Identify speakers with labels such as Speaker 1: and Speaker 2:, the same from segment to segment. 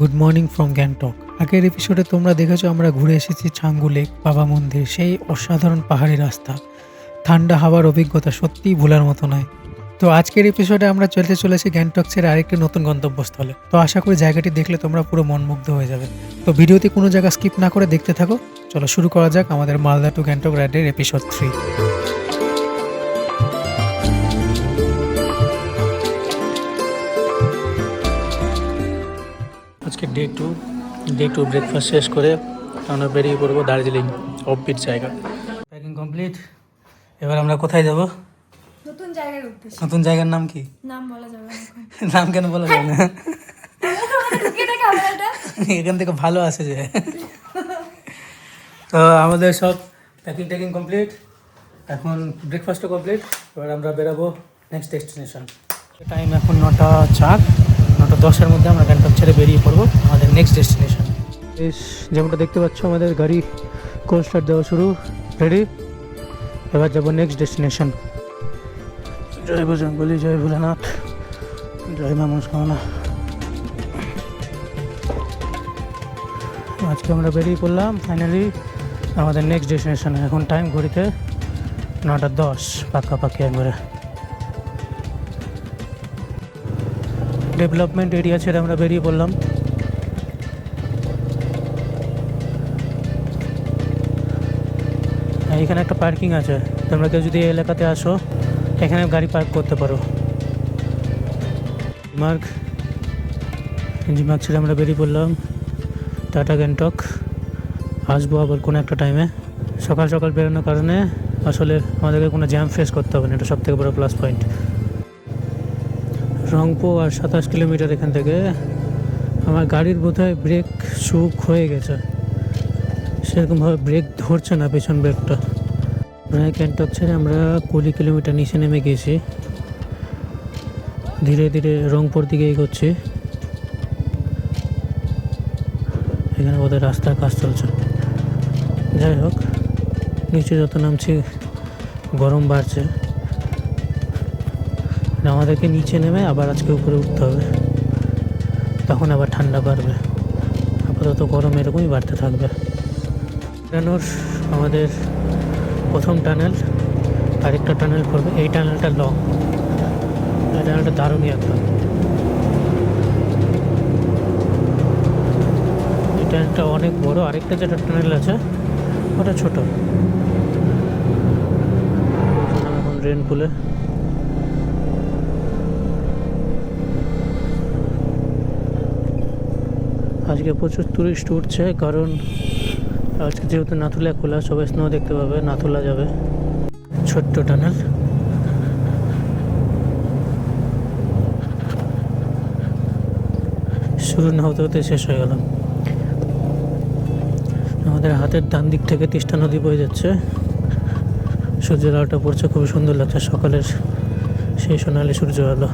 Speaker 1: Good morning from Gangtok. আগের এপিসোডে তোমরা দেখেছো আমরা ঘুরে এসেছি ছাঙ্গু লেক, বাবা মন্দির, সেই অসাধারণ পাহাড়ি রাস্তা, ঠান্ডা হাওয়ার অভিজ্ঞতা সত্যিই ভোলার মতো নয়। তো আজকের এপিসোডে আমরা চলতে চলেছি গ্যাংটক ছেড়ে আরেকটি নতুন গন্তব্যস্থলে। তো আশা করি জায়গাটি দেখলে তোমরা পুরো মনমুগ্ধ হয়ে যাবে। তো ভিডিওতে কোনো জায়গা স্কিপ না করে দেখতে থাকো। চলো শুরু করা যাক আমাদের মালদা টু গ্যাংটক রাইডের এপিসোড 3। আজকে ডে টু ব্রেকফাস্ট শেষ করে আমরা বেরিয়ে পড়বো দার্জিলিং, অফবিট জায়গা। Packing complete. এবার আমরা কোথায় যাব?
Speaker 2: নতুন জায়গার উদ্দেশ্যে।
Speaker 1: নতুন জায়গার নাম কি?
Speaker 2: নাম বলা যাবে না এখন।
Speaker 1: নাম কেন বলা যায় না?
Speaker 2: ঢুকিয়ে দেখা হবে এটা।
Speaker 1: এখান থেকে ভালো আসে যে। তো আমাদের সব প্যাকিং কমপ্লিট, এখন ব্রেকফাস্টও কমপ্লিট। এবার আমরা বেরাবো নেক্সট ডেস্টিনেশন। টাইম এখন 9:04, 9:10-এর মধ্যে আমরা গ্যাংটক ছেড়ে বেরিয়ে পড়বো আমাদের নেক্সট ডেস্টিনেশন। বেশ, যেমনটা দেখতে পাচ্ছ আমাদের গাড়ি কোল্ড স্টার্ট দেওয়া শুরু, রেডি। এবার যাবো নেক্সট ডেস্টিনেশন। জয় বজরঙ্গবলী, জয় ভোলানাথ, জয় মা মনস্কামনা। আজকে আমরা বেরিয়ে পড়লাম ফাইনালি আমাদের নেক্সট ডেস্টিনেশনে। এখন টাইম ঘড়িতে 9:10 পাকাপাকি একবারে। ডেভেলপমেন্ট এরিয়া ছেড়ে আমরা বেরিয়ে পড়লাম। এখানে একটা পার্কিং আছে, তোমরা কেউ যদি এই এলাকাতে আসো এখানে গাড়ি পার্ক করতে পারো। মার্গ ছেড়ে আমরা বেরিয়ে পড়লাম টাটা গ্যাংটক। আসবো আবার কোনো একটা টাইমে। সকাল সকাল বেরোনোর কারণে আসলে আমাদেরকে কোনো জ্যাম ফেস করতে হবে না, এটা সবথেকে বড় প্লাস পয়েন্ট। রংপো আর 27 কিলোমিটার এখান থেকে। আমার গাড়ির বোধহয় ব্রেক শুক হয়ে গেছে, সেরকমভাবে ব্রেক ধরছে না পেছন ব্রেকটা। প্রায় গ্যাংটক ছেড়ে আমরা 20 কিলোমিটার নিচে নেমে গিয়েছি, ধীরে ধীরে রংপুর দিকে এগোচ্ছি। এখানে ওদের রাস্তার কাজ চলছে। যাই হোক, নিচে যত নামছি গরম বাড়ছে, আমাদেরকে নিচে নেমে আবার আজকে উপরে উঠতে হবে, তখন আবার ঠান্ডা বাড়বে। আপাতত গরম এরকমই বাড়তে থাকবে। বেরোনোর আমাদের প্রথম টানেল, আরেকটা টানেল করবে। এই টানেলটা লং, এই টানেলটা দারুণই একদম। এই টানেলটা অনেক বড়, আরেকটা যেটা টানেল আছে ওটা ছোট। এখন রেনপুলে আজকে প্রচুর টুরিস্ট উঠছে, কারণ আজকে যেহেতু নাথুলা খোলা, সবাই স্নো দেখতে পাবে। নাথুলা যাবে, ছোট্ট টানেল। শুরু না হতে হতে শেষ হয়ে গেল। আমাদের হাতের ডান দিক থেকে তিস্তা নদী বয়ে যাচ্ছে, সূর্যের আলোটা পড়ছে, খুবই সুন্দর লাগছে। সকালের সেই সোনালি সূর্য আলো,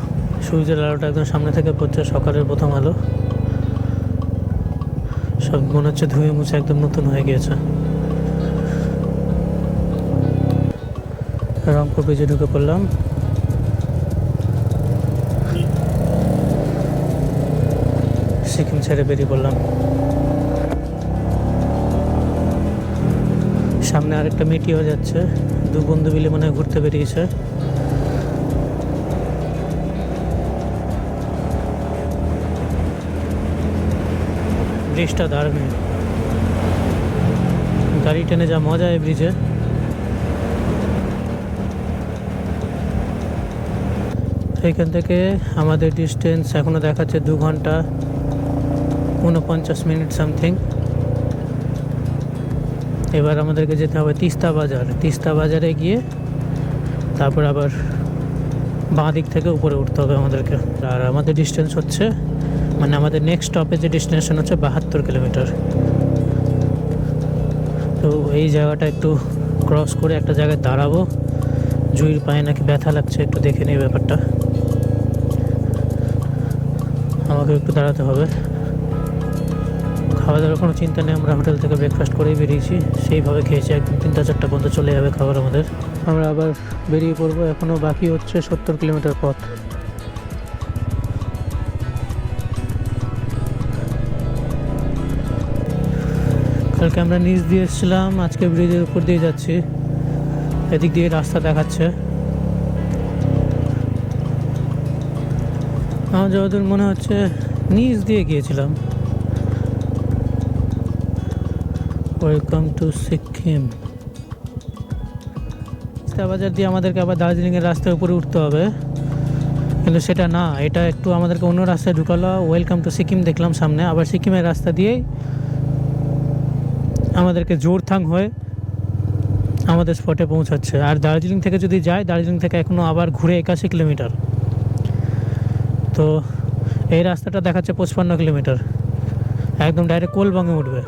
Speaker 1: সূর্যের আলোটা একদম সামনে থেকে পড়ছে, সকালের প্রথম আলো। সব মনে হচ্ছে ধুয়ে মুছে একদম নতুন হয়ে গিয়েছে। রংপুর ব্রিজে ঢুকে পড়লাম। সিকিম ছেড়ে বেরিয়ে পড়লাম। সামনে আরেকটা মিটিও যাচ্ছে, দু বন্ধু মিলে মনে হয় ঘুরতে বেরিয়েছে। ব্রিজটা দারুণ, গাড়ি টেনে যা মজা এই ব্রিজে। এইখান থেকে আমাদের ডিস্টেন্স এখনও দেখাচ্ছে 2 ঘন্টা 49 মিনিট সামথিং। এবার আমাদেরকে যেতে হবে তিস্তা বাজার। তিস্তা বাজারে গিয়ে তারপর আবার বাঁ দিক থেকে উপরে উঠতে হবে আমাদেরকে। আর আমাদের ডিস্টেন্স হচ্ছে, মানে আমাদের নেক্সট স্টপে যে ডেস্টিনেশন হচ্ছে 72 কিলোমিটার। তো এই জায়গাটা একটু ক্রস করে একটা জায়গায় দাঁড়াবো। জুঁইর পায়ে নাকি ব্যথা লাগছে, একটু দেখে নিই ব্যাপারটা। আমাকে একটু দাঁড়াতে হবে। খাওয়া দাওয়ার কোনো চিন্তা নেই, আমরা হোটেল থেকে ব্রেকফাস্ট করেই বেরিয়েছি, সেইভাবে খেয়েছি। একদম 3টা-4টা পর্যন্ত চলে যাবে খাবার আমাদের। আমরা আবার বেরিয়ে পড়বো, এখনও বাকি হচ্ছে 70 কিলোমিটার পথ। কালকে আমরা নিচ দিয়ে এসেছিলাম, আজকে ব্রিজের উপর দিয়ে যাচ্ছি। এদিক দিয়ে রাস্তা দেখাচ্ছে। আমার যতদূর মনে হচ্ছে নিচ দিয়ে গিয়েছিলাম। Welcome to Sikkim. বাজার দিয়ে আমাদেরকে আবার দার্জিলিংয়ের রাস্তার উপরে উঠতে হবে, কিন্তু সেটা না, এটা একটু আমাদেরকে অন্য রাস্তায় ঢুকালো। ওয়েলকাম টু সিকিম দেখলাম সামনে, আবার সিকিমের রাস্তা দিয়েই আমাদেরকে জোরথাং হয়ে আমাদের স্পটে পৌঁছাচ্ছে। আর দার্জিলিং থেকে যদি যায়, দার্জিলিং থেকে এখনও আবার ঘুরে 81 কিলোমিটার। তো এই রাস্তাটা দেখাচ্ছে 55 কিলোমিটার, একদম ডাইরেক্ট কোলবঙ্গে উঠবে।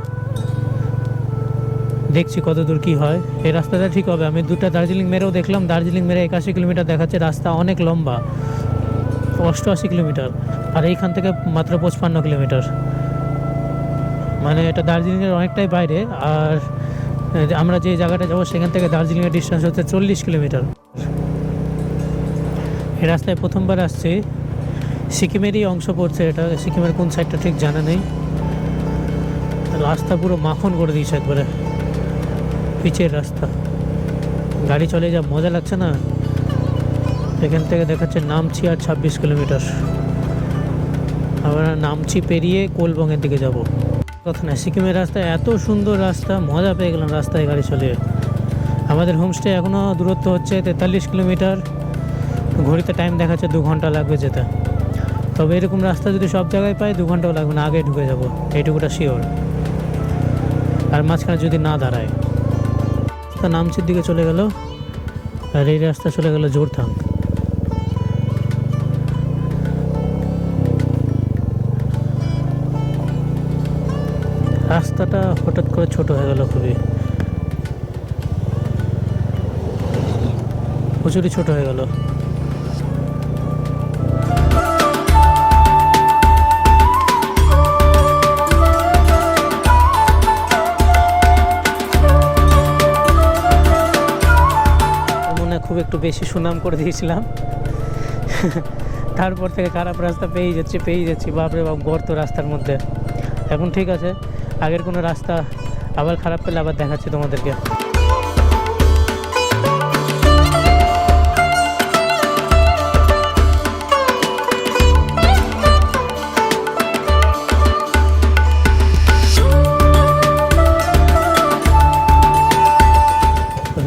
Speaker 1: দেখছি কত দূর কী হয়। এই রাস্তাটা ঠিক হবে। আমি দুটো দার্জিলিং মেরেও দেখলাম, দার্জিলিং মেরে 81 কিলোমিটার দেখাচ্ছে। রাস্তা অনেক লম্বা, 88 কিলোমিটার, আর এইখান থেকে মাত্র 55 কিলোমিটার। মানে এটা দার্জিলিংয়ের অনেকটাই বাইরে। আর আমরা যে জায়গাটা যাবো সেখান থেকে দার্জিলিংয়ের ডিস্টেন্স হচ্ছে 40 কিলোমিটার। এই রাস্তায় প্রথমবার আসছি। সিকিমেরই অংশ পড়ছে এটা, সিকিমের কোন সাইডটা ঠিক জানা নেই। রাস্তা পুরো মাখন করে দিয়েছে একবারে, পিচের রাস্তা। গাড়ি চলে যা মজা লাগছে না। এখান থেকে দেখাচ্ছে নামছি আর 26 কিলোমিটার। আমরা নামছি পেরিয়ে কোলবঙ্গের দিকে যাব। কথা না, সিকিমের রাস্তা এত সুন্দর রাস্তা, মজা পেয়ে গেলাম রাস্তায় গাড়ি চলিয়ে। আমাদের হোমস্টে এখনও দূরত্ব হচ্ছে 43 কিলোমিটার। ঘড়িতে টাইম দেখাচ্ছে 2 ঘন্টা লাগবে যেতে। তবে এরকম রাস্তা যদি সব জায়গায় পাই 2 ঘন্টাও লাগবে না, আগে ঢুকে যাব, এইটুকুটা শিওর। আর মাঝখানে যদি না দাঁড়ায়। রাস্তা নামচির দিকে চলে গেল, আর এই রাস্তা চলে গেল জোরথাং। রাস্তাটা হঠাৎ করে ছোট হয়ে গেল, খুবই প্রচুরই ছোট হয়ে গেল। মনে খুব একটু বেশি সুনাম করে দিয়েছিলাম। তারপর থেকে খারাপ রাস্তা পেয়েই যাচ্ছি। বাপরে বাপ, গর্ত রাস্তার মধ্যে। এখন ঠিক আছে, আগের কোনো রাস্তা আবার খারাপ পেলে আবার দেখাচ্ছি তোমাদেরকে।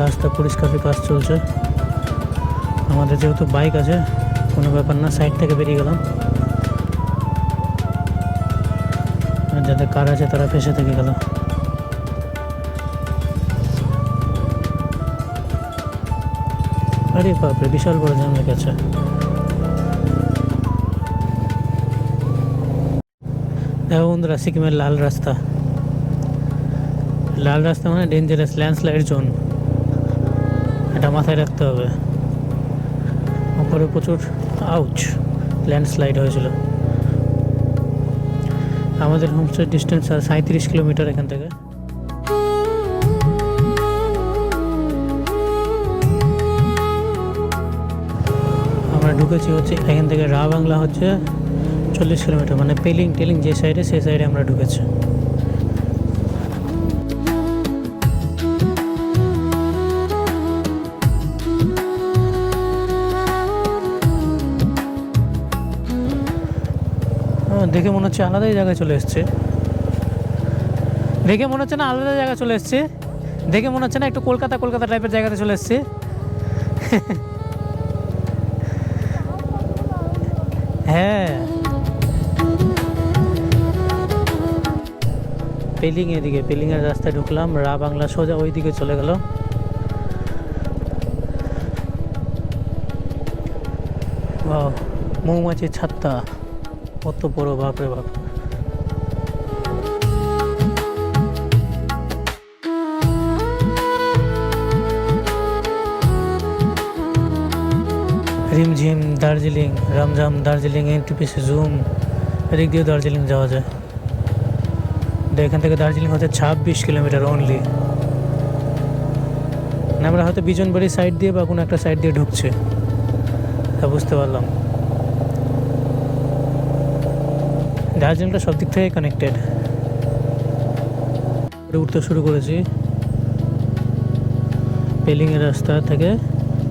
Speaker 1: রাস্তা পরিষ্কারের কাজ চলছে। আমাদের যেহেতু বাইক আছে কোনো ব্যাপার না, সাইড থেকে বেরিয়ে গেলাম। যাদের কার আছে তারা ফেসে থেকে গেল। আরে বাপরে, বিশাল বড় জ্যাম লেগেছে। দেখো বন্ধুরা, সিকিমের লাল রাস্তা। লাল রাস্তা মানে ডেঞ্জারাস, ল্যান্ডস্লাইড জোন, এটা মাথায় রাখতে হবে। উপরে প্রচুর ল্যান্ডস্লাইড হয়েছিল। আমাদের হোমস্টে ডিস্টেন্স 37 কিলোমিটার এখান থেকে। আমরা ঢুকেছি হচ্ছে এখান থেকে রা বাংলা হচ্ছে 40 কিলোমিটার, মানে পেলিং টেলিং যে সাইডে, সেই সাইডে আমরা ঢুকেছি। দেখে মনে হচ্ছে আলাদাই জায়গায় চলে এসছে। দেখে মনে হচ্ছে না আলাদা জায়গায় চলে এসছে। দেখে মনে হচ্ছে না একটু কলকাতা টাইপের জায়গাতে চলে এসছে। হ্যাঁ, পেলিং এদিকে, পেলিংয়ের রাস্তায় ঢুকলাম। রা বাংলা সোজা ওই দিকে চলে গেল। মৌমাছির ছাত্তা কত বড়, বাপরে বাপ। রিমঝিম দার্জিলিং, রামঝাম দার্জিলিং, এনটিপিসি জুম, এদিক দিয়ে দার্জিলিং যাওয়া যায়। এখান থেকে দার্জিলিং হচ্ছে 26 কিলোমিটার অনলি। আমরা হয়তো বিজনবাড়ি সাইড দিয়ে বা কোনো একটা সাইড দিয়ে ঢুকছে, তা বুঝতে পারলাম। দার্জিলিংটা সব দিক থেকে কানেক্টেড। উঠতে শুরু করেছি পেলিংয়ের রাস্তা থেকে,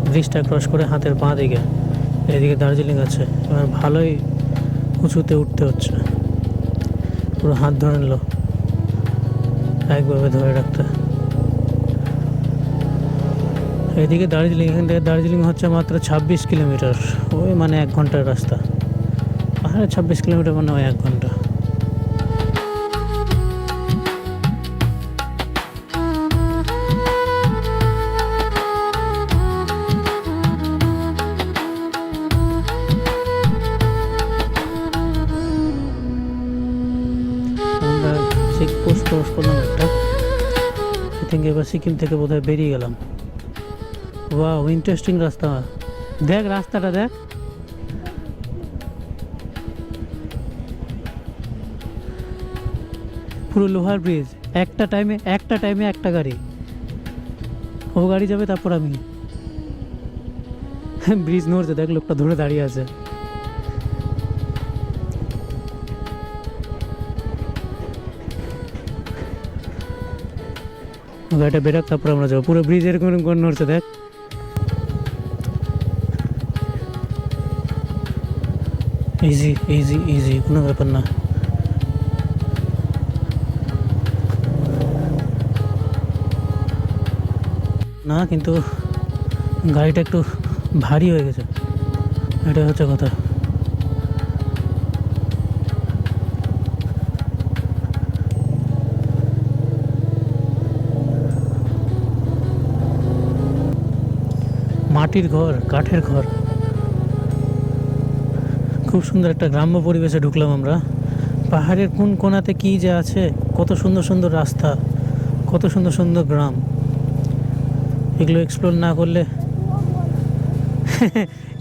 Speaker 1: ব্রিজটা ক্রস করে হাতের বাঁ দিকে, এদিকে দার্জিলিং আছে। এবার ভালোই উঁচুতে উঠতে হচ্ছে, পুরো হাত ধরে নিল একভাবে ধরে রাখতে। এদিকে দার্জিলিং, এখান থেকে দার্জিলিং হচ্ছে মাত্র 26 কিলোমিটার, ওই মানে 1 ঘন্টার রাস্তা। পাহাড়ে 26 কিলোমিটার মানে ওই 1 ঘন্টা। আমরা চেকপোস্ট ক্রস করলাম একটা, আই থিঙ্ক এবার সিকিম থেকে বোধহয় বেরিয়ে গেলাম। ওয়াও, ইন্টারেস্টিং রাস্তা। দেখ রাস্তাটা দেখ, পুরো লোহার ব্রিজ। একটা টাইমে একটা গাড়ি, ও গাড়ি যাবে তারপর আমি। ব্রিজ নড়ছে, দেখ লোকটা ধরে দাঁড়িয়ে আছে। গাড়িটা বেরোক তারপর আমরা যাবো। পুরো ব্রিজ এরকম এরকম করে নড়ছে দেখ। ইজি ইজি ইজি, কোনো ব্যাপার না। না কিন্তু গাড়িটা একটু ভারী হয়ে গেছে, এটা হচ্ছে কথা। মাটির ঘর, কাঠের ঘর, খুব সুন্দর একটা গ্রাম্য পরিবেশে ঢুকলাম আমরা। পাহাড়ের কোন কোনাতে কি যে আছে, কত সুন্দর সুন্দর রাস্তা, কত সুন্দর সুন্দর গ্রাম, এগুলো এক্সপ্লোর না করলে।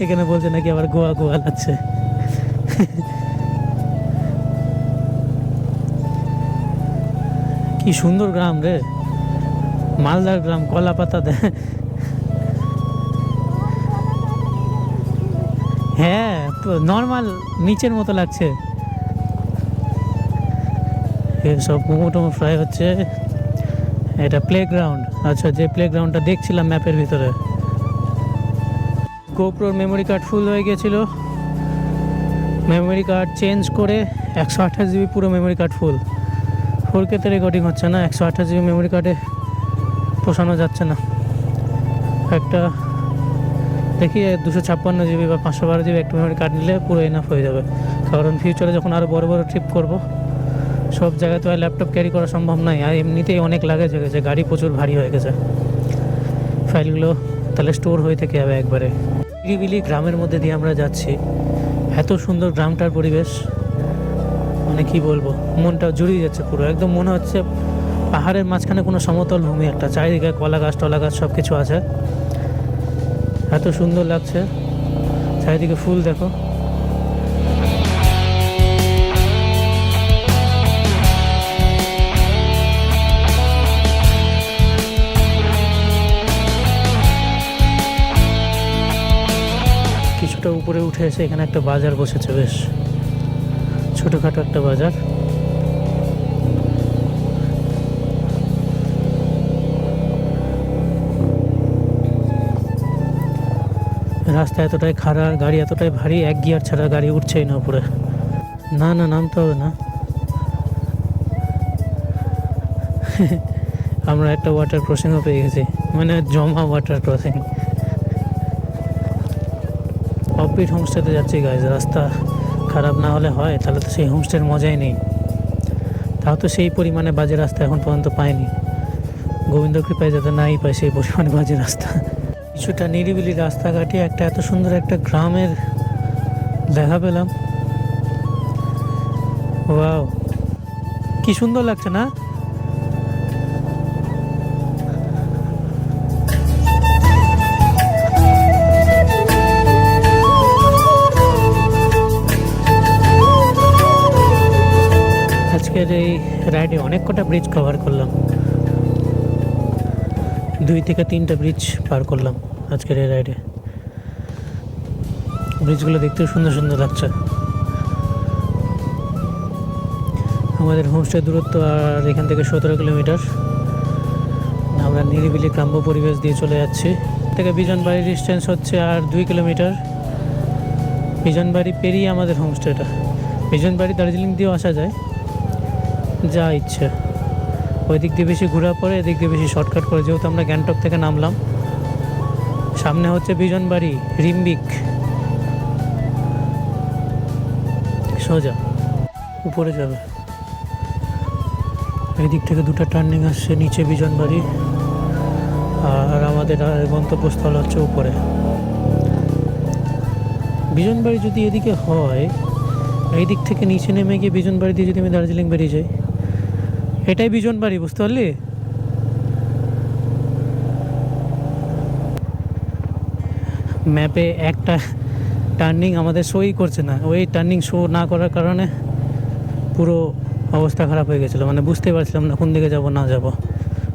Speaker 1: এখানে বলছে নাকি আবার গোয়া গোয়া লাগছে। কি সুন্দর গ্রাম রে, মালদার গ্রাম, কলা পাতা দেয়। হ্যাঁ, নর্মাল নিচের মতো লাগছে। সব মোমো টোমো ফ্রাই হচ্ছে। এটা প্লেগ্রাউন্ড, আচ্ছা, যে প্লেগ্রাউন্ডটা দেখছিলাম ম্যাপের ভিতরে। গোপ্রোর মেমোরি কার্ড ফুল হয়ে গিয়েছিল, মেমোরি কার্ড চেঞ্জ করে 128 জিবি পুরো মেমোরি কার্ড ফুল। 4K তে রেকর্ডিং হচ্ছে না, 128 জিবি মেমোরি কার্ডে পোষানো যাচ্ছে না। একটা দেখি 256 জিবি বা 512 জিবি একটা মেমোরি কার্ড নিলে পুরো এনাফ হয়ে যাবে। কারণ ফিউচারে যখন আরও বড় বড় ট্রিপ করব, সব জায়গায় তো আর ল্যাপটপ ক্যারি করা সম্ভব নয়, আর এমনিতেই অনেক লাগেজ হয়ে গেছে, গাড়ি প্রচুর ভারী হয়ে গেছে। ফাইলগুলো তাহলে স্টোর হয়ে থেকে যাবে একবারে। নিরিবিলি গ্রামের মধ্যে দিয়ে আমরা যাচ্ছি, এত সুন্দর গ্রামটার পরিবেশ, মানে কি বলবো, মনটা জুড়িয়ে যাচ্ছে পুরো। একদম মনে হচ্ছে পাহাড়ের মাঝখানে কোনো সমতল ভূমি একটা, চারিদিকে কলা গাছ টলা গাছ সব কিছু আছে, এত সুন্দর লাগছে। চারিদিকে ফুল দেখো। কিছুটা উপরে উঠে এসে এখানে একটা বাজার বসেছে, বেশ ছোটোখাটো একটা বাজার। রাস্তা এতটাই খারাপ, গাড়ি এতটাই ভারী, 1 গিয়ার ছাড়া গাড়ি উঠছেই না উপরে। না না, নামতে হবে না। আমরা একটা ওয়াটার ক্রসিংও পেয়ে গেছি, মানে জমা ওয়াটার ক্রসিং। অফবিট হোমস্টেতে যাচ্ছি গাইজ, রাস্তা খারাপ না হলে হয়, তাহলে তো সেই হোমস্টের মজাই নেই। তাও তো সেই পরিমাণে বাজে রাস্তা এখন পর্যন্ত পাইনি, গোবিন্দ কৃপায় যাতে নাই পাই সেই পরিমাণে বাজে রাস্তা। কিছুটা নিরিবিলি রাস্তা কাটিয়ে একটা এত সুন্দর একটা গ্রামের দেখা পেলাম। ওয়াও, কি সুন্দর লাগছে না? আজকের এই রাইডে অনেক কটা ব্রিজ কভার করলাম, 2 থেকে 3টা ব্রিজ পার করলাম আজকের এই রাইডে। ব্রিজগুলো দেখতেও সুন্দর সুন্দর লাগছে। আমাদের হোমস্টে দূরত্ব আর এখান থেকে 17 কিলোমিটার। আমরা নিরিবিলি গ্রাম্য পরিবেশ দিয়ে চলে যাচ্ছি। থেকে বিজনবাড়ির ডিস্টেন্স হচ্ছে আর 2 কিলোমিটার। বিজনবাড়ি পেরিয়ে আমাদের হোমস্টেটা। বিজনবাড়ি দার্জিলিং দিয়েও আসা যায়, যা ইচ্ছে। ওই দিক দিয়ে বেশি ঘোরা পড়ে, এদিক দিয়ে বেশি শর্টকাট করে। যেহেতু আমরা গ্যাংটক থেকে নামলাম, সামনে হচ্ছে বিজনবাড়ি, রিম্বিক, সোজা উপরে যাবে। এই দিক থেকে 2টা টার্নিং আসছে, নিচে বিজনবাড়ি আর আমাদের গন্তব্যস্থল হচ্ছে উপরে। বিজনবাড়ি যদি এদিকে হয়, এই দিক থেকে নিচে নেমে গিয়ে বিজনবাড়ি দিয়ে যদি আমি দার্জিলিং বেরিয়ে যাই, এটাই বিজনবাড়ি, বুঝতে পারলি? ম্যাপে একটা টার্নিং আমাদের শোই করছে না। ওই টার্নিং শো না করার কারণে পুরো অবস্থা খারাপ হয়ে গেছিলো, মানে বুঝতে পারছিলাম না কোন দিকে যাব না যাব।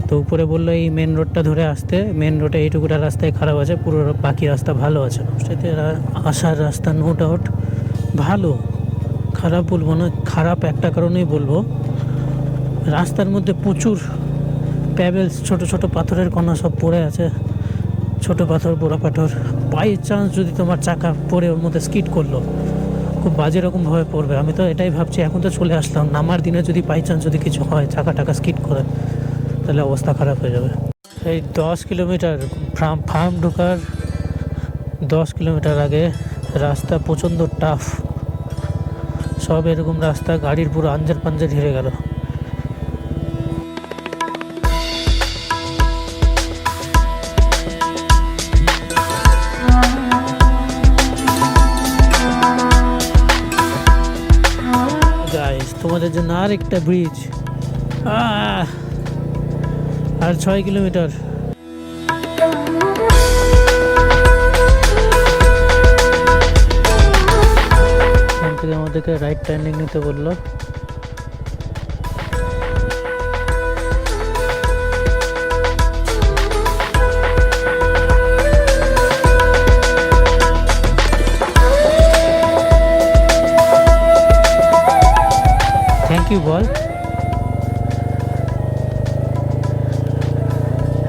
Speaker 1: তো উপরে বললো এই মেন রোডটা ধরে আসতে, মেন রোডে এইটুকুটা রাস্তায় খারাপ আছে, পুরো বাকি রাস্তা ভালো আছে। সেটা আসার রাস্তা নো ডাউট ভালো, খারাপ বলবো না। খারাপ একটা কারণেই বলবো, রাস্তার মধ্যে প্রচুর প্যাবেলস, ছোট ছোট পাথরের কণা সব পড়ে আছে। ছোট পাথর, বড় পাথর। বাই চান্স যদি তোমার চাকা পড়ে ওর মধ্যে স্কিড করলো, খুব বাজে রকমভাবে পড়বে। আমি তো এটাই ভাবছি, এখন তো চলে আসলাম, নামার দিনে যদি বাই চান্স যদি কিছু হয়, চাকা টাকা স্কিড করে, তাহলে অবস্থা খারাপ হয়ে যাবে। এই 10 কিলোমিটার ফার্ম ঢোকার 10 কিলোমিটার আগে রাস্তা প্রচণ্ড টাফ। সব এরকম রাস্তা, গাড়ির পুরো আঞ্জার পাঞ্জার হেরে গেল। গাইস, তোমাদের জন্য আর একটা ব্রিজ, আর 6 কিলোমিটার। এখান থেকে আমাদেরকে রাইট টার্নিং নিতে বললো। থ্যাংক ইউ বল।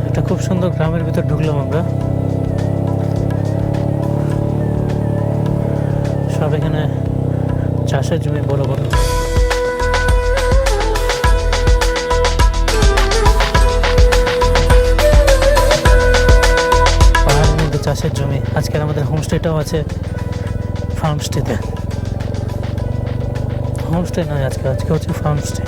Speaker 1: একটা খুব সুন্দর গ্রামের ভিতর ঢুকলাম আমরা। সব এখানে চাষের জমি, বড় বড়। পাহাড়ের মধ্যে চাষের জমি। আজকের আমাদের হোমস্টেটাও আছে ফার্মস্টেতে। হোমস্টে নয় আজকে, আজকে হচ্ছে ফার্মস্টে।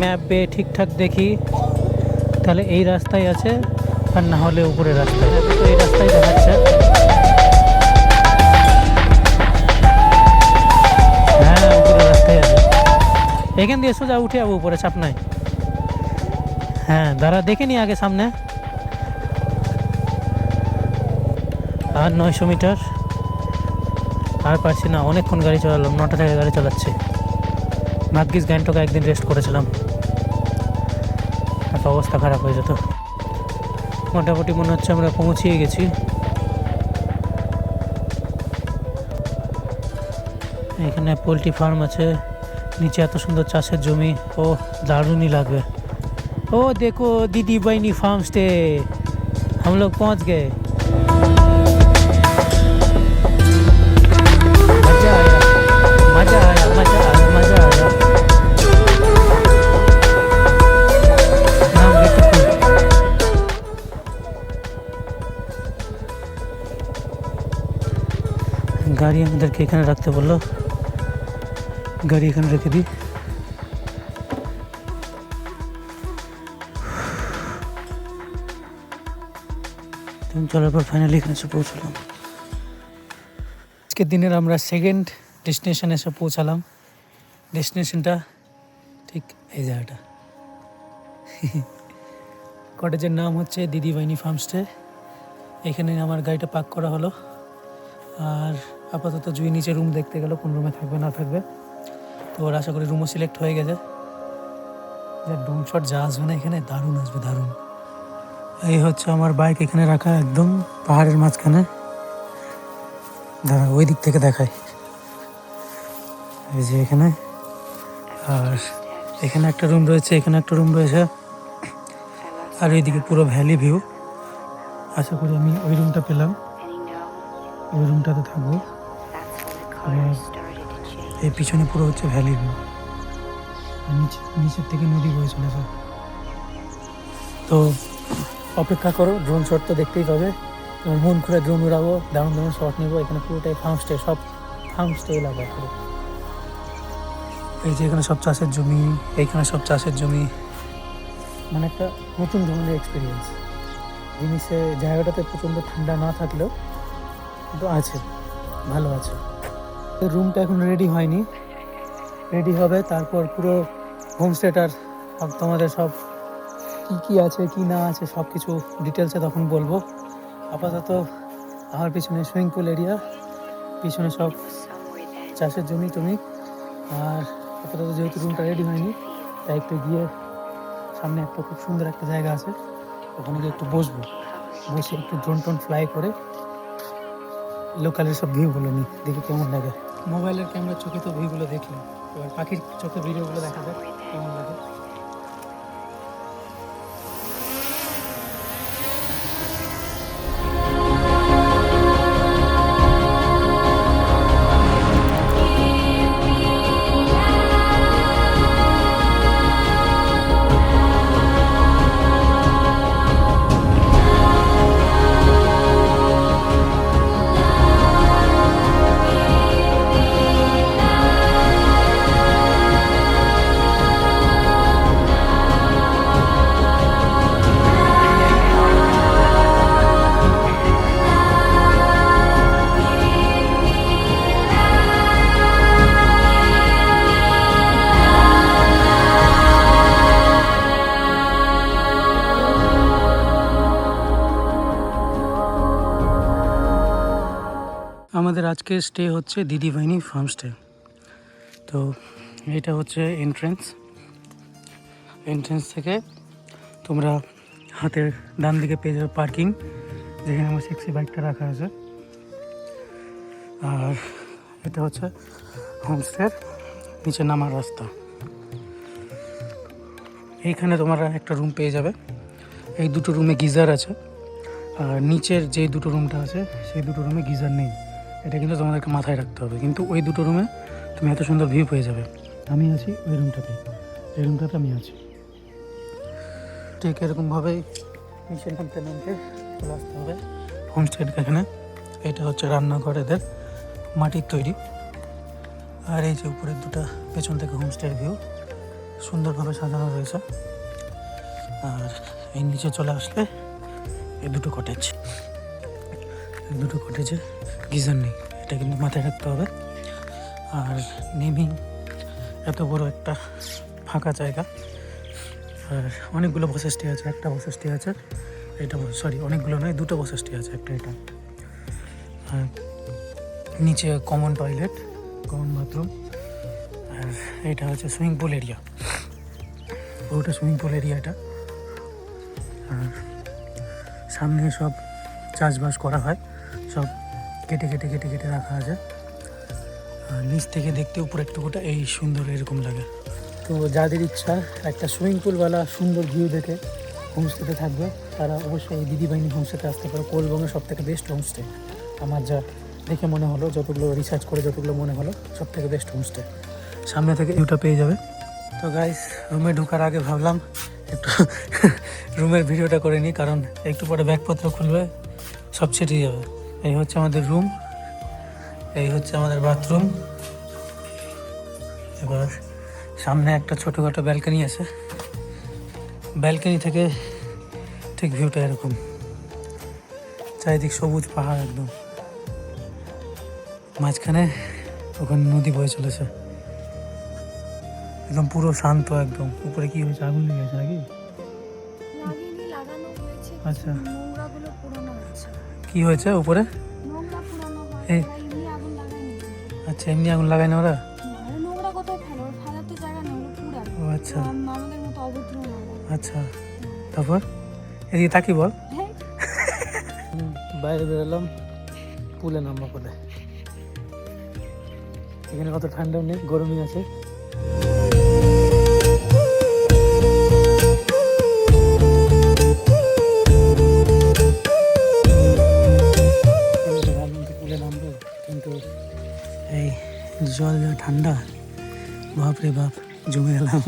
Speaker 1: ম্যাপে ঠিকঠাক দেখি তাহলে এই রাস্তায় আছে, আর না হলে উপরে রাস্তায়। তো এই রাস্তায় দেখাচ্ছে। হ্যাঁ, উপরে রাস্তায় আছে। এখান দিয়ে সোজা উঠে যাবো উপরে, চাপ নাই। হ্যাঁ দাঁড়া, দেখে নি আগে সামনে। আর 900 মিটার। আর পারছি না, অনেকক্ষণ গাড়ি চালালাম, 9টা থেকে গাড়ি চালাচ্ছি। ভাগ্যিস গ্যাংটকে একদিন রেস্ট করেছিলাম, একটা অবস্থা খারাপ হয়ে যেত। মোটামুটি মনে হচ্ছে আমরা পৌঁছিয়ে গেছি। এখানে পোলট্রি ফার্ম আছে, নিচে এত সুন্দর চাষের জমি। ও দারুণই লাগবে। ও দেখো दीदी बहनी फार्म स्टे, हम लोग पहुंच गए। मजा आया, मजा आया, मजा आया, मजा आया। नाम beautiful। গাড়ি আমাদেরকে এখানে রাখতে বললো, গাড়ি এখানে রেখে দিই। চলার পর ফাইনালি এখানে এসে পৌঁছলাম। আজকের দিনের আমরা সেকেন্ড ডেস্টিনেশনে এসে পৌঁছালাম। ডেস্টিনেশনটা ঠিক এই জায়গাটা। কটেজের নাম হচ্ছে দিদি বাইনি ফার্মস্টে। এখানে আমার গাড়িটা পার্ক করা হলো। আর আপাতত জুই নিচে রুম দেখতে গেল, কোন রুমে থাকবে না থাকবে। তো ওর আশা করি রুমও সিলেক্ট হয়ে গেছে। যে ড্রোন শট যা আসবে না এখানে, দারুণ আসবে, দারুণ। এই হচ্ছে আমার বাইক এখানে রাখা একদম পাহাড়ের মাঝখানে। দাঁড়া, ওই দিক থেকে দেখায়, এই যে এখানে। আর এখানে একটা রুম রয়েছে, এখানে একটা রুম রয়েছে, আর এইদিকে পুরো ভ্যালি ভিউ। আশা করি আমি ওই রুমটা পেলাম, ওই রুমটাতে থাকবো। আর এই পিছনে পুরো হচ্ছে ভ্যালি ভিউ, নিচের থেকে নদী বয়ে চলেছে। তো অপেক্ষা করো, ড্রোন শট তো দেখতেই পাবে। তোমার মন খুলে ড্রোন উড়াবো, দারুণ দারুণ শট নেবো। এখানে পুরোটাই ফার্মস্টে, সব ফার্মস্টে এলাকা পুরো। এই যে এখানে সব চাষের জমি, এইখানে সব চাষের জমি, মানে একটা নতুন ধরনের এক্সপিরিয়েন্স। জিনিসে জায়গাটাতে প্রচণ্ড ঠান্ডা না থাকলেও কিন্তু আছে, ভালো আছে। রুমটা এখন রেডি হয়নি, রেডি হবে, তারপর পুরো হোমস্টেটার সব তোমাদের সব কী কী আছে কী না আছে সব কিছু ডিটেলসে তখন বলবো। আপাতত আমার পিছনে সুইমিং পুল এরিয়া, পিছনে সব চাষের জমি টমি। আর আপাতত যেহেতু রুমটা রেডি হয়নি, তাই একটু গিয়ে সামনে একটা খুব সুন্দর একটা জায়গা আছে, ওখানে গিয়ে একটু বসবো, বসে একটু ড্রোন টোন ফ্লাই করে লোকালের সব ভিউগুলো নিই, দেখি কেমন লাগে। মোবাইলের ক্যামেরার চোখে তো ভিউগুলো দেখলাম, এবার পাখির চোখে ভিডিওগুলো দেখা যাক কেমন লাগে। আমাদের আজকে স্টে হচ্ছে দিদিভাইনি ফার্মস্টে। তো এটা হচ্ছে এন্ট্রেন্স থেকে তোমরা হাতের ডান দিকে পেয়ে যাবে পার্কিং, যেখানে আমার সেক্সি বাইকটা রাখা আছে। আর এটা হচ্ছে হোমস্টের নিচে নামার রাস্তা। এইখানে তোমরা একটা রুম পেয়ে যাবে, এই দুটো রুমে গিজার আছে। আর নিচের যে দুটো রুমটা আছে সেই দুটো রুমে গিজার নেই, এটা কিন্তু তোমাদেরকে মাথায় রাখতে হবে। কিন্তু ওই দুটো রুমে তুমি এত সুন্দর ভিউ পেয়ে যাবে। আমি আছি ওই রুমটাতে, এই রুমটাতে আমি আছি। ঠিক এরকমভাবেই নিচের নামতে চলে আসতে হবে হোমস্টের এখানে। এটা হচ্ছে রান্নাঘর এদের, মাটির তৈরি। আর এই যে উপরের দুটো পেছন থেকে হোমস্টের ভিউ সুন্দরভাবে সাজানো রয়েছে। আর এই নিচে চলে আসলে এই দুটো কটেজে গিজার নেই, এটা কিন্তু মাথায় রাখতে হবে। আর নেমেই এত বড় একটা ফাঁকা জায়গা, আর অনেকগুলো বসার স্টে আছে, একটা বসার স্টে আছে এটা, সরি অনেকগুলো নয়, দুটো বসার স্টে আছে, একটা এটা। আর নিচে কমন টয়লেট, কমন বাথরুম। আর এটা হচ্ছে সুইমিং পুল এরিয়া, পুরোটা সুইমিং পুল এরিয়া এটা। আর সামনে সব চাষবাস করা হয়, সব কেটে কেটে কেটে কেটে রাখা আছে। আর নিচ থেকে দেখতে উপরে একটুকুটা এই সুন্দর এরকম লাগে। তো যাদের ইচ্ছা একটা সুইমিং পুলওয়ালা সুন্দর ভিউ দেখে হোমস্টেতে থাকবে, তারা অবশ্যই এই দিদিবাহিনী হোমস্টেতে আসতে পারে। কোলবঙ্গের সব থেকে বেস্ট হোমস্টে আমার যা দেখে মনে হলো, যতগুলো রিসার্চ করে যতগুলো মনে হলো, সব থেকে বেস্ট হোমস্টে। সামনে থেকে ভিউটা পেয়ে যাবে। তো গাইস, রুমে ঢোকার আগে ভাবলাম একটু রুমের ভিডিওটা করে নিই, কারণ একটু পরে ব্যাগপত্র খুলবে, সব ছিটিয়ে যাবে। এই হচ্ছে আমাদের রুম, এই হচ্ছে আমাদের বাথরুম। এবার সামনে একটা ছোটোখাটো ব্যালকনি আছে, ব্যালকনি থেকে ঠিক ভিউটা এরকম, চারিদিক সবুজ পাহাড় একদম, মাঝখানে ওখানে নদী বয়ে চলেছে, একদম পুরো শান্ত একদম। উপরে কি হয়েছে, আগুন লেগে গেছে নাকি?
Speaker 2: লাগিয়ে লাগানো হয়েছে,
Speaker 1: আচ্ছা,
Speaker 2: নোংরাগুলো পুরানো হচ্ছে।
Speaker 1: কি হয়েছে উপরে?
Speaker 2: নোংরা পুরানো হয়,
Speaker 1: এই
Speaker 2: তাই এমনি আগুন লাগায়নি।
Speaker 1: আচ্ছা, এমনি আগুন লাগায় না ওরা?
Speaker 2: আরে নোংরা কোথায় ফেলো, ওরা
Speaker 1: আচ্ছা
Speaker 2: আমাদের মতো অভদ্র না।
Speaker 1: আচ্ছা, তারপর এদিকে তাকি বল।
Speaker 2: হ্যাঁ।
Speaker 1: বাইরে বেরোলাম, পুলে নামবো বলে। এখানে কত ঠান্ডাও নেই, গরমই আছে। পুলে নামবো, কিন্তু এই জল যা ঠান্ডা, বাপরে বাপ, জমে গেলাম।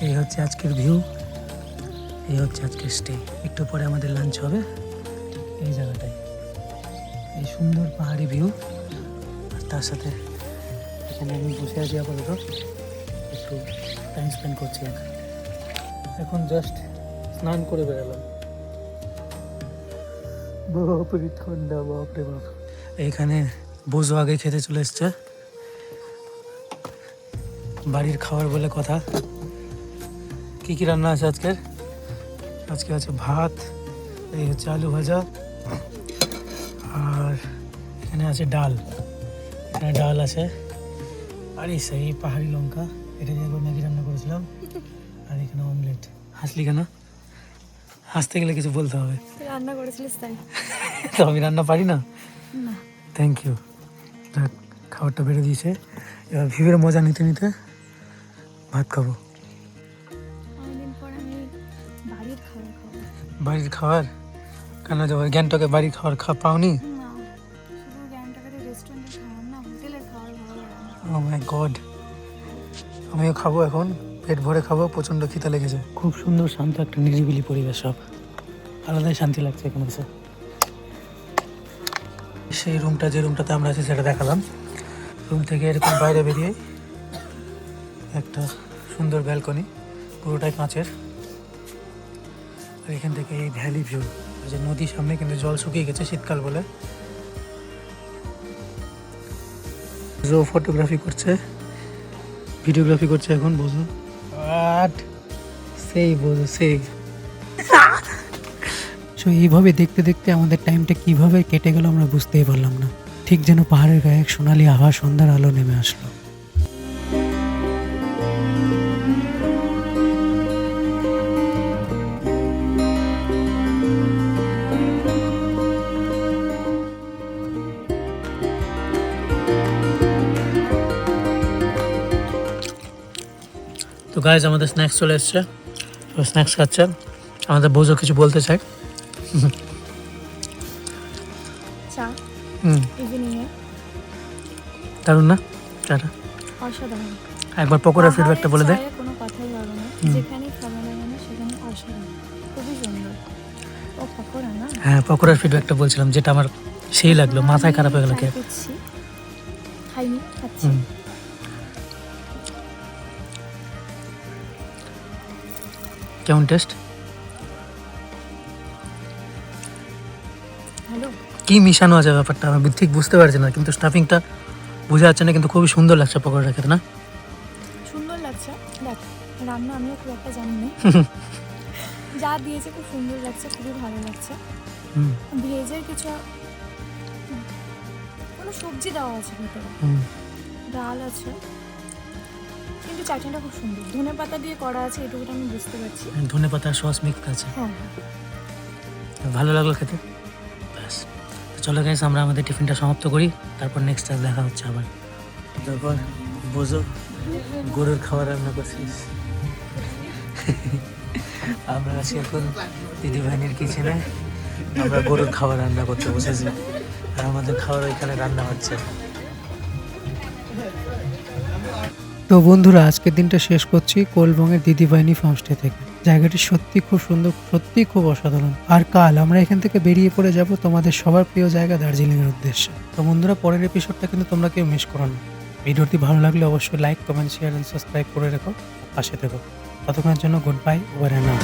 Speaker 1: এই হচ্ছে আজকের ভিউ, এই হচ্ছে আজকের স্টে। একটু পরে আমাদের লাঞ্চ হবে এই জায়গাটায়। এই সুন্দর পাহাড়ি ভিউ, আর তার সাথে এখানে আমি বসে আছি আপাতত, একটু টাইম স্পেন্ড করছি। এখন জাস্ট স্নান করে বেরোলাম। বাপরে ঠান্ডা, বাপরে বাপ। এইখানে বোঝো আগে খেতে চলে এসছে, বাড়ির খাবার বলে কথা। কি কি রান্না আছে আজকের? আজকে আছে ভাত, এই হচ্ছে আলু ভাজা, আর এখানে আছে ডাল। এখানে ডাল আছে, আর এই সেই পাহাড়ি লঙ্কা, এটা দিয়ে একবার ম্যাগি রান্না করেছিলাম, আর এখানে অমলেট। হাসলি কেন? হাসতে গেলে কিছু বলতে হবে।
Speaker 2: রান্না করেছিলিস তাই?
Speaker 1: তো আমি রান্না পারি না?
Speaker 2: না।
Speaker 1: Thank you. খাবারটা বেড়ে দিয়েছে, এবার ভিউয়ের মজা নিতে নিতে ভাত খাবো।
Speaker 2: অনেকদিন পর আমি বাড়ির খাবার খাবো।
Speaker 1: বাড়ির খাবার কেন যাবো? গ্যাংটকে বাড়ির খাবার পাওনি?
Speaker 2: না, শুধু গ্যাংটকের রেস্টুরেন্টের খাবার না, হোটেলের খাবার ভালো লাগে না।
Speaker 1: ও মাই গড, আমিও খাবো এখন, পেট ভরে খাবো, প্রচণ্ড খিদে লেগেছে। খুব সুন্দর শান্ত একটা নিরিবিলি পরিবেশ, সব আলাদাই শান্তি লাগছে এখানে এসে। সেই রুমটা, যে রুমটাতে আমরা আছি সেটা দেখালাম। রুম থেকে এরকম বাইরে বেরিয়ে একটা সুন্দর ব্যালকনি, পুরোটাই কাঁচের। আর এখান থেকে এই ভ্যালি ভিউ, যে নদীর সামনে, কিন্তু জল শুকিয়ে গেছে শীতকাল বলে। জো ফটোগ্রাফি করছে, ভিডিওগ্রাফি করছে এখন, বোঝো। সেই বোঝো, সেই। সো এইভাবে দেখতে দেখতে আমাদের টাইমটা কিভাবে কেটে গেল আমরা বুঝতেই পারলাম না। ঠিক যেন পাহাড়ের গায়ে এক সোনালি আভা, সন্ধ্যার আলো নেমে আসলো। তো গাইজ, আমাদের স্ন্যাক্স চলে এসছে, স্ন্যাক্স খাচ্ছে। আমাদের বোঝো কিছু বলতে চাই।
Speaker 2: চা ইভিনিংয়ে
Speaker 1: দারুণ না চাটা?
Speaker 2: অসাধারণ।
Speaker 1: একবার পকোড়ার ফিডব্যাকটা বলে দে।
Speaker 2: চায়ে কোনো কথাই হবে না, যেখানে খাবার লাগে না সেখানে অসাধারণ, খুবই সুন্দর। ও পকোড়া না?
Speaker 1: হ্যাঁ, পকোড়ার ফিডব্যাকটা বলছিলাম, যেটা আমার সেই লাগলো, মাথায় খারাপ হয়ে গেল। কে
Speaker 2: করছি, খাইনি, খাচ্ছি।
Speaker 1: কেমন টেস্ট?
Speaker 2: ভালো।
Speaker 1: কি মিশানো আছে ব্যাপারটা আমি ঠিক বুঝতে পারছি না, কিন্তু স্টাফিংটা বোঝা যাচ্ছে না, কিন্তু খুবই সুন্দর লাগছে পকোড়াটা খেতে, না?
Speaker 2: সুন্দর লাগছে। দেখ, রান্না আমিও খুব একটা জানি না, যা দিয়েছে খুব সুন্দর লাগছে, খুবই ভালো লাগছে। ভেজের কিছু কোনো সবজি দেওয়া আছে ভিতরে, ডাল আছে, কিন্তু চাটনিটা খুব সুন্দর। ধনে পাতা দিয়ে করা আছে, এটুকুটা আমি বুঝতে পারছি।
Speaker 1: ধনে পাতা সস মিক্স আছে,
Speaker 2: হ্যাঁ,
Speaker 1: ভালো লাগলো খেতে। ব্যাস, তো চলো গাইস, আমরা আমাদের টিফিনটা সমাপ্ত করি, তারপর নেক্সট টাইম দেখা হচ্ছে আবার। তারপর বোঝো গরুর খাবার রান্না করছিস। আমরা আছি এখন দিদি ভাইনের কিচেনে, আমরা গরুর খাবার রান্না করতে বসেছি, আর আমাদের খাবার ওইখানে রান্না হচ্ছে। তো বন্ধুরা, আজকের দিনটা শেষ করছি কোলবঙ্গের দিদিবাহিনী ফার্মস্টে থেকে। জায়গাটি সত্যি খুব সুন্দর, সত্যি খুব অসাধারণ। আর কাল আমরা এখান থেকে বেরিয়ে পড়ে যাব তোমাদের সবার প্রিয় জায়গা দার্জিলিং এর উদ্দেশ্যে। তো বন্ধুরা, পরের এপিসোডটা কিন্তু তোমরা কেউ মিস করো না। ভিডিওটি ভালো লাগলে অবশ্যই like, comment, share and subscribe করে রেখো, পাশে থেকো। ততক্ষণের জন্য good bye, over and out.